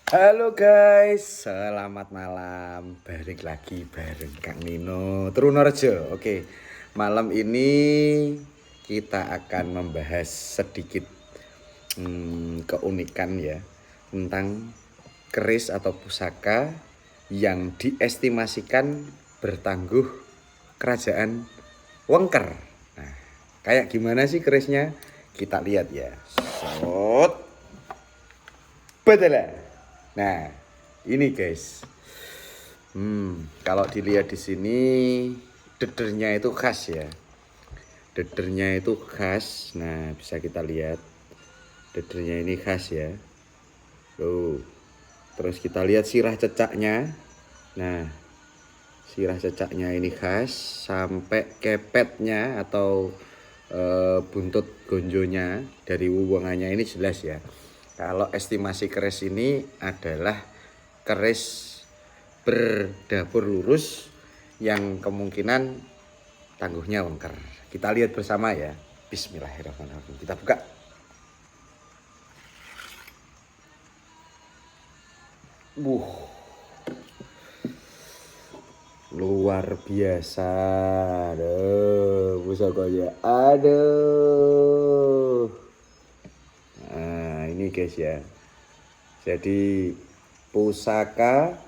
Halo guys, selamat malam. Balik lagi bareng Kang Nino Trunorejo. Oke, malam ini kita akan membahas sedikit keunikan ya tentang keris atau pusaka yang diestimasikan bertangguh kerajaan Wengker. Nah, kayak gimana sih kerisnya? Kita lihat ya. Sot. Betul. Nah, ini guys. Kalau dilihat di sini dedernya itu khas ya. Dedernya itu khas. Nah, bisa kita lihat dedernya ini khas ya. Loh. Terus kita lihat sirah cecaknya. Nah, sirah cecaknya ini khas sampai kepetnya atau buntut gonjonya dari wuwungannya ini jelas ya. Kalau estimasi keris ini adalah keris berdapur lurus yang kemungkinan tangguhnya Wengker. Kita lihat bersama ya. Bismillahirrahmanirrahim. Kita buka. Luar biasa. Aduh, pusakanya. Aduh. Nah, ini guys ya. Jadi pusaka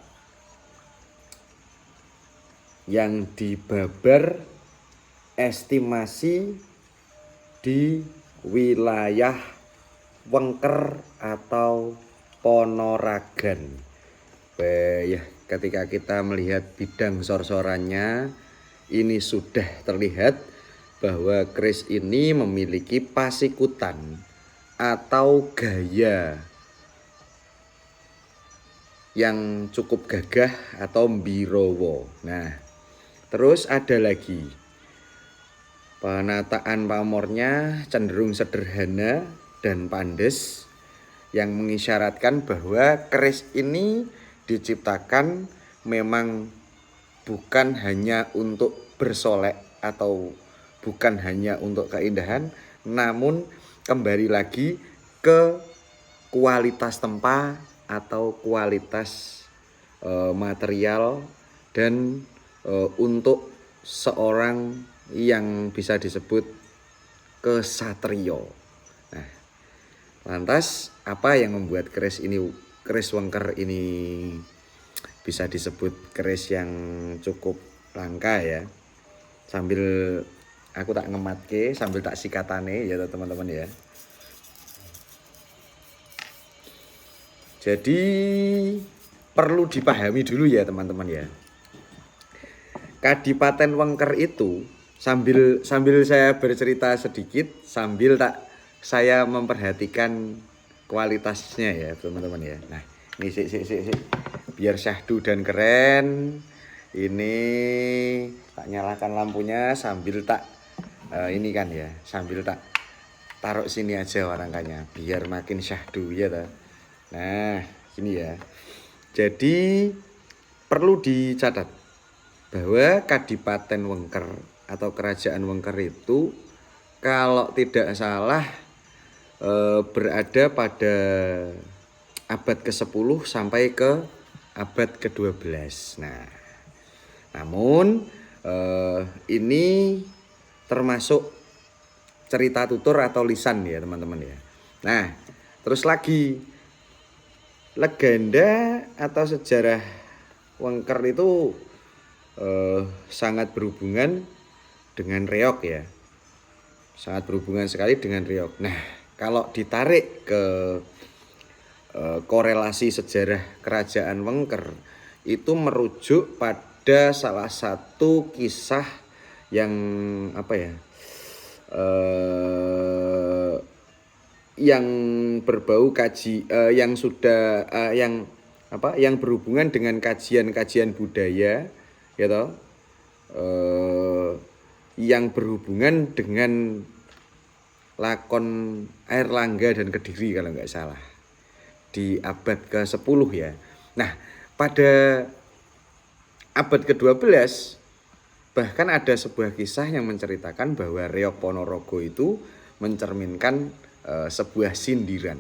yang dibabar estimasi di wilayah Wengker atau Ponoragan. Ya, ketika kita melihat bidang sorsorannya, ini sudah terlihat bahwa keris ini memiliki pasikutan atau gaya yang cukup gagah atau mbirowo. Nah, terus ada lagi penataan pamornya cenderung sederhana dan pandes yang mengisyaratkan bahwa keris ini diciptakan memang bukan hanya untuk bersolek atau bukan hanya untuk keindahan, namun kembali lagi ke kualitas tempa atau kualitas material dan untuk seorang yang bisa disebut kesatrio. Nah, lantas apa yang membuat keris Wengker ini bisa disebut keris yang cukup langka ya? Sambil aku tak ngematke, sambil tak sikatane ya teman-teman ya. Jadi perlu dipahami dulu ya teman-teman ya. Kadipaten Wengker itu sambil saya bercerita sedikit, sambil saya memperhatikan kualitasnya ya teman-teman ya. Nah, ini sik biar syahdu dan keren. Ini tak nyalakan lampunya sambil tak ini kan ya, sambil tak taruh sini aja warangkanya biar makin syahdu ya toh. Nah, ini ya. Jadi perlu dicatat bahwa Kadipaten Wengker atau Kerajaan Wengker itu kalau tidak salah berada pada abad ke-10 sampai ke abad ke-12. Nah, namun ini termasuk cerita tutur atau lisan ya teman-teman ya. Nah, terus lagi legenda atau sejarah Wengker itu sangat berhubungan dengan reog ya. Sangat berhubungan sekali dengan reog. Nah, kalau ditarik ke korelasi sejarah kerajaan Wengker itu merujuk pada salah satu kisah yang apa ya? Yang berbau yang sudah yang berhubungan dengan kajian-kajian budaya ya toh, yang berhubungan dengan lakon Airlangga dan Kediri kalau nggak salah di abad ke-10 ya. Nah, pada abad ke-12 bahkan ada sebuah kisah yang menceritakan bahwa reog Ponorogo itu mencerminkan sebuah sindiran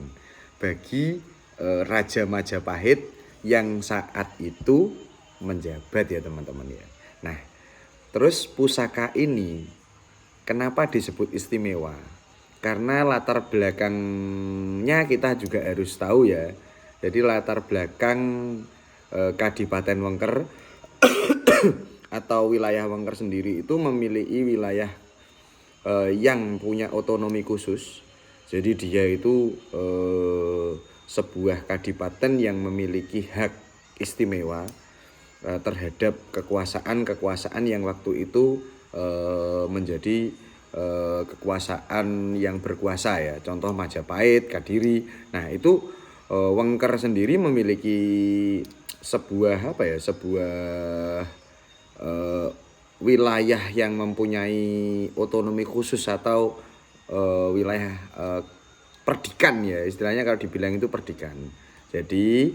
bagi Raja Majapahit yang saat itu menjabat ya teman-teman ya. Nah, terus pusaka ini kenapa disebut istimewa? Karena latar belakangnya kita juga harus tahu ya. Jadi latar belakang Kadipaten Wengker atau wilayah Wengker sendiri itu memiliki wilayah yang punya otonomi khusus. Jadi dia itu sebuah kadipaten yang memiliki hak istimewa terhadap kekuasaan yang waktu itu menjadi kekuasaan yang berkuasa ya. Contoh Majapahit, Kadiri. Nah, itu Wengker sendiri memiliki sebuah wilayah yang mempunyai otonomi khusus atau wilayah perdikan ya, istilahnya kalau dibilang itu perdikan. Jadi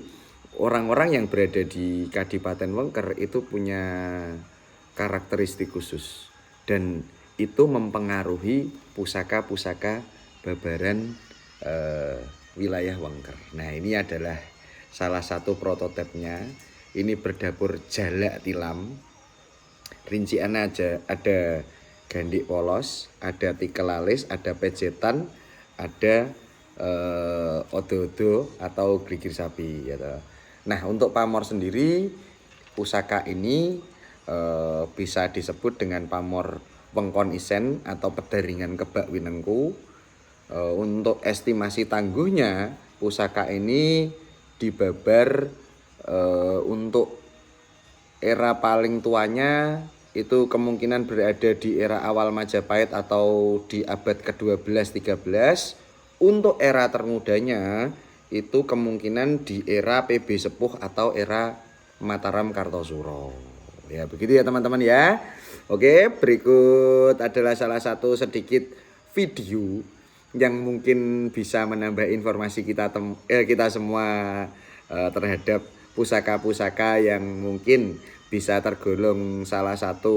orang-orang yang berada di Kadipaten Wengker itu punya karakteristik khusus dan itu mempengaruhi pusaka-pusaka babaran wilayah Wengker. Nah, ini adalah salah satu prototipnya. Ini berdapur jalak tilam. Rincian aja ada gandik polos, ada tikel alis, ada pejetan, ada odo-odo atau gerigir sapi gitu. Nah, untuk pamor sendiri pusaka ini bisa disebut dengan pamor Wengkon Isen atau Pedaringan Kebak Winengku. Untuk estimasi tangguhnya pusaka ini dibabar untuk era paling tuanya itu kemungkinan berada di era awal Majapahit atau di abad ke-12-13. Untuk era termudanya itu kemungkinan di era PB Sepuh atau era Mataram Kartosuro. Ya, begitu ya teman-teman ya. Oke, berikut adalah salah satu sedikit video yang mungkin bisa menambah informasi kita semua terhadap pusaka-pusaka yang mungkin bisa tergolong salah satu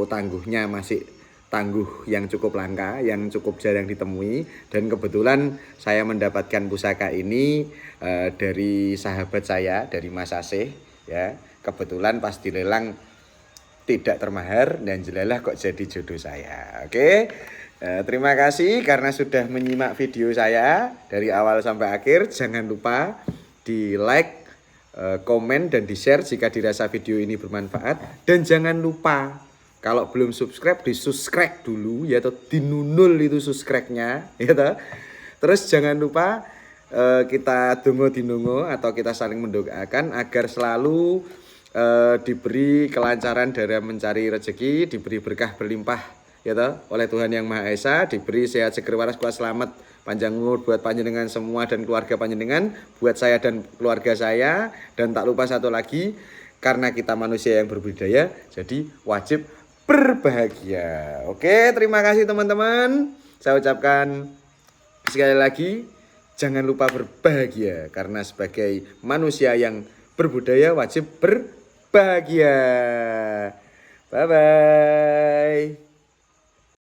tangguhnya, masih tangguh yang cukup langka, yang cukup jarang ditemui. Dan kebetulan saya mendapatkan pusaka ini dari sahabat saya, dari Mas Asih ya. Kebetulan pas dilelang tidak termahar dan jelalah kok jadi jodoh saya. Oke. Terima kasih karena sudah menyimak video saya dari awal sampai akhir. Jangan lupa di like, komen, dan di share jika dirasa video ini bermanfaat. Dan jangan lupa kalau belum subscribe, di subscribe dulu ya, atau dinunul itu subscribe-nya ya toh. Terus jangan lupa kita dongo dinongo atau kita saling mendoakan agar selalu diberi kelancaran dalam mencari rezeki, diberi berkah berlimpah ya toh oleh Tuhan Yang Maha Esa, diberi sehat seger waras kuat selamat panjang umur buat panjenengan semua dan keluarga panjenengan, buat saya dan keluarga saya. Dan tak lupa satu lagi, karena kita manusia yang berbudaya, jadi wajib berbahagia. Oke, terima kasih teman-teman. Saya ucapkan sekali lagi, jangan lupa berbahagia, karena sebagai manusia yang berbudaya wajib berbahagia. Bye-bye.